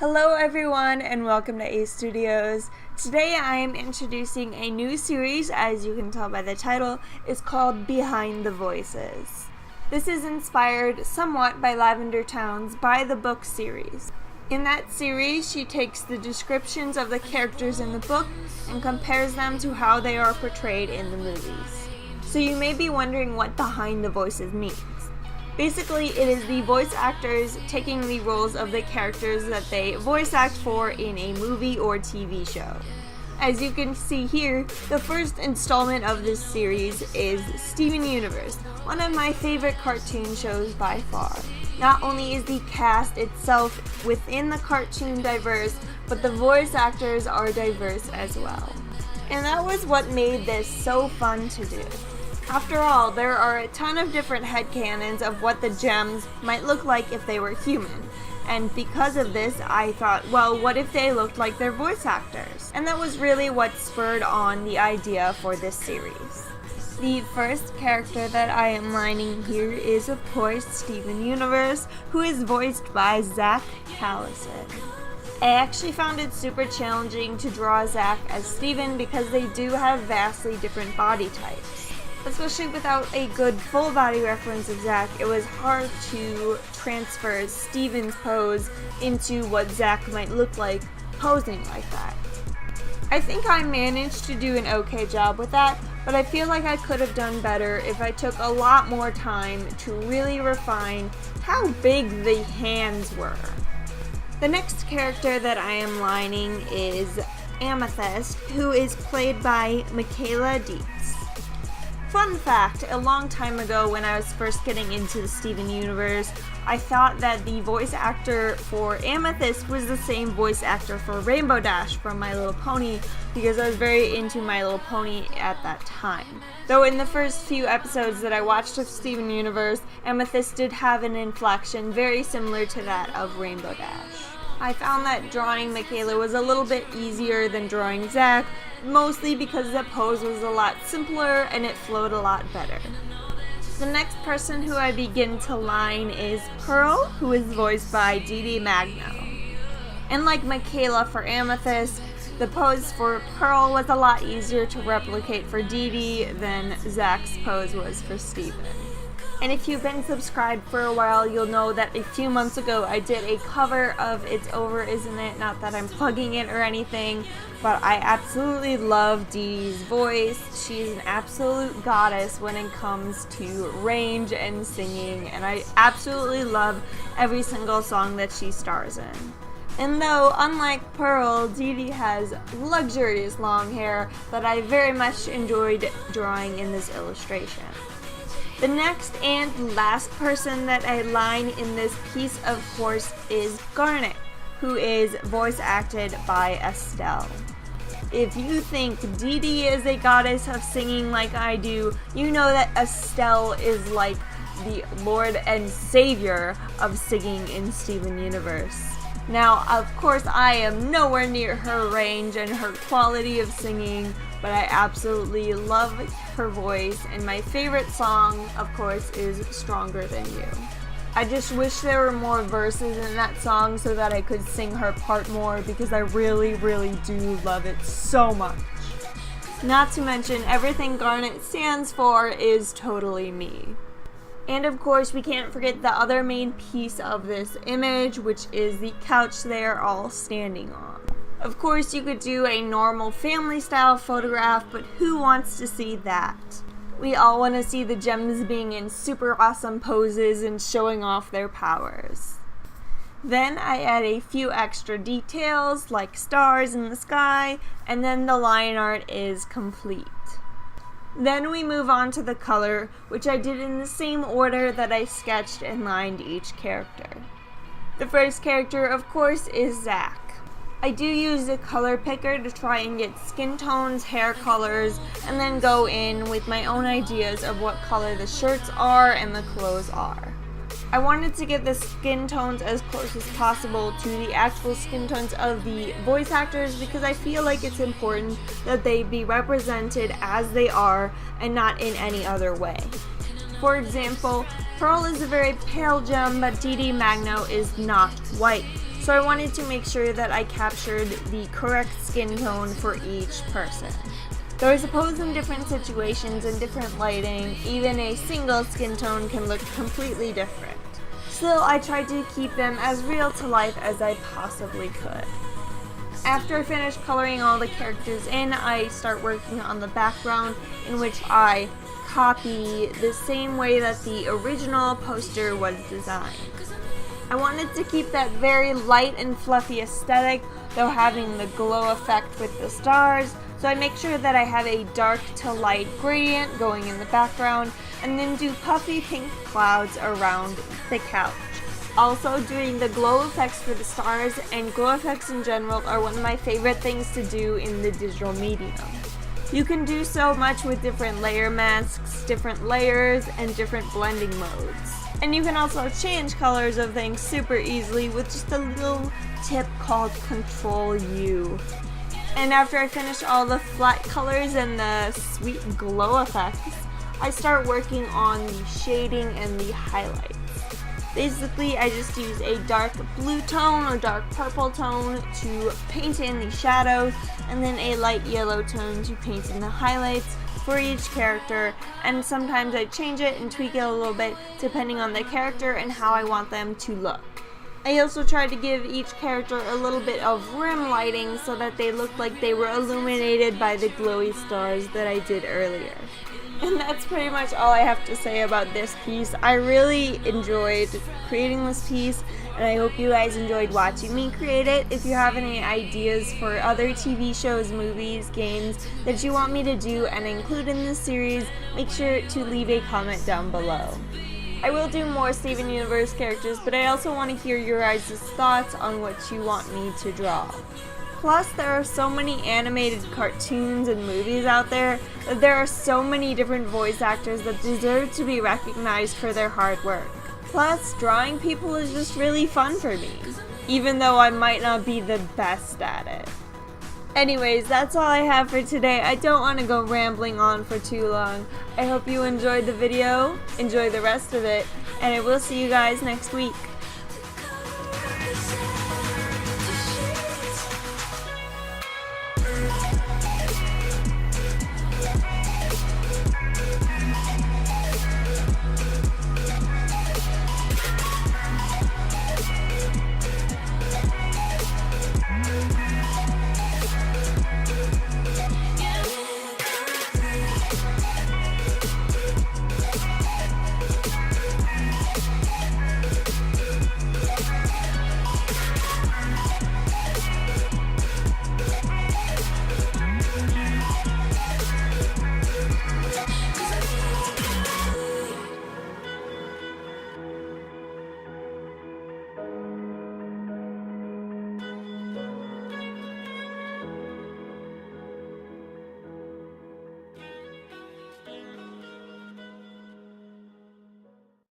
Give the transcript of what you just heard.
Hello everyone and welcome to A Studios. Today I am introducing a new series, as you can tell by the title. It's called Behind the Voices. This is inspired somewhat by Lavender Town's By the Book series. In that series, she takes the descriptions of the characters in the book and compares them to how they are portrayed in the movies. So you may be wondering what Behind the Voices means. Basically, it is the voice actors taking the roles of the characters that they voice act for in a movie or TV show. As you can see here, the first installment of this series is Steven Universe, one of my favorite cartoon shows by far. Not only is the cast itself within the cartoon diverse, but the voice actors are diverse as well. And that was what made this so fun to do. After all, there are a ton of different headcanons of what the gems might look like if they were human. And because of this, I thought, well, what if they looked like their voice actors? And that was really what spurred on the idea for this series. The first character that I am lining here is, of course, Steven Universe, who is voiced by Zach Callison. I actually found it super challenging to draw Zach as Steven because they do have vastly different body types. Especially without a good full body reference of Zach, it was hard to transfer Steven's pose into what Zach might look like posing like that. I think I managed to do an okay job with that, but I feel like I could have done better if I took a lot more time to really refine how big the hands were. The next character that I am lining is Amethyst, who is played by Michaela Dietz. Fun fact, a long time ago when I was first getting into the Steven Universe, I thought that the voice actor for Amethyst was the same voice actor for Rainbow Dash from My Little Pony, because I was very into My Little Pony at that time. Though in the first few episodes that I watched of Steven Universe, Amethyst did have an inflection very similar to that of Rainbow Dash. I found that drawing Michaela was a little bit easier than drawing Zach, mostly because the pose was a lot simpler and it flowed a lot better. The next person who I begin to line is Pearl, who is voiced by Dee Magno. And like Michaela for Amethyst, the pose for Pearl was a lot easier to replicate for Dee than Zach's pose was for Steven. And if you've been subscribed for a while, you'll know that a few months ago I did a cover of It's Over, Isn't It? Not that I'm plugging it or anything, but I absolutely love Dee's voice. She's an absolute goddess when it comes to range and singing, and I absolutely love every single song that she stars in. And though, unlike Pearl, Dee has luxurious long hair that I very much enjoyed drawing in this illustration. The next and last person that I line in this piece, of course, is Garnet, who is voice acted by Estelle. If you think Dee is a goddess of singing like I do, you know that Estelle is like the Lord and Savior of singing in Steven Universe. Now, of course, I am nowhere near her range and her quality of singing, but I absolutely love her voice, and my favorite song, of course, is Stronger Than You. I just wish there were more verses in that song so that I could sing her part more, because I really, really do love it so much. Not to mention, everything Garnet stands for is totally me. And of course, we can't forget the other main piece of this image, which is the couch they are all standing on. Of course, you could do a normal family style photograph, but who wants to see that? We all want to see the gems being in super awesome poses and showing off their powers. Then I add a few extra details like stars in the sky, and then the line art is complete. Then we move on to the color, which I did in the same order that I sketched and lined each character. The first character, of course, is Zach. I do use a color picker to try and get skin tones, hair colors, and then go in with my own ideas of what color the shirts are and the clothes are. I wanted to get the skin tones as close as possible to the actual skin tones of the voice actors because I feel like it's important that they be represented as they are and not in any other way. For example, Pearl is a very pale gem, but Dee Magno is not white. so I wanted to make sure that I captured the correct skin tone for each person. Though I suppose in different situations and different lighting, even a single skin tone can look completely different. Still, I tried to keep them as real to life as I possibly could. After I finish coloring all the characters in, I start working on the background, in which I copy the same way that the original poster was designed. I wanted to keep that very light and fluffy aesthetic, though having the glow effect with the stars, so I make sure that I have a dark to light gradient going in the background, and then do puffy pink clouds around the couch. Also, doing the glow effects for the stars and glow effects in general are one of my favorite things to do in the digital medium. You can do so much with different layer masks, different layers, and different blending modes. And you can also change colors of things super easily with just a little tip called Control U. And after I finish all the flat colors and the sweet glow effects, I start working on the shading and the highlights. Basically, I just use a dark blue tone or dark purple tone to paint in the shadows, and then a light yellow tone to paint in the highlights for each character, and sometimes I change it and tweak it a little bit depending on the character and how I want them to look. I also try to give each character a little bit of rim lighting so that they look like they were illuminated by the glowy stars that I did earlier. And that's pretty much all I have to say about this piece. I really enjoyed creating this piece, and I hope you guys enjoyed watching me create it. If you have any ideas for other TV shows, movies, games that you want me to do and include in this series, make sure to leave a comment down below. I will do more Steven Universe characters, but I also want to hear your guys' thoughts on what you want me to draw. Plus, there are so many animated cartoons and movies out there that there are so many different voice actors that deserve to be recognized for their hard work. Plus, drawing people is just really fun for me, even though I might not be the best at it. Anyways, that's all I have for today. I don't want to go rambling on for too long. I hope you enjoyed the video, enjoy the rest of it, and I will see you guys next week.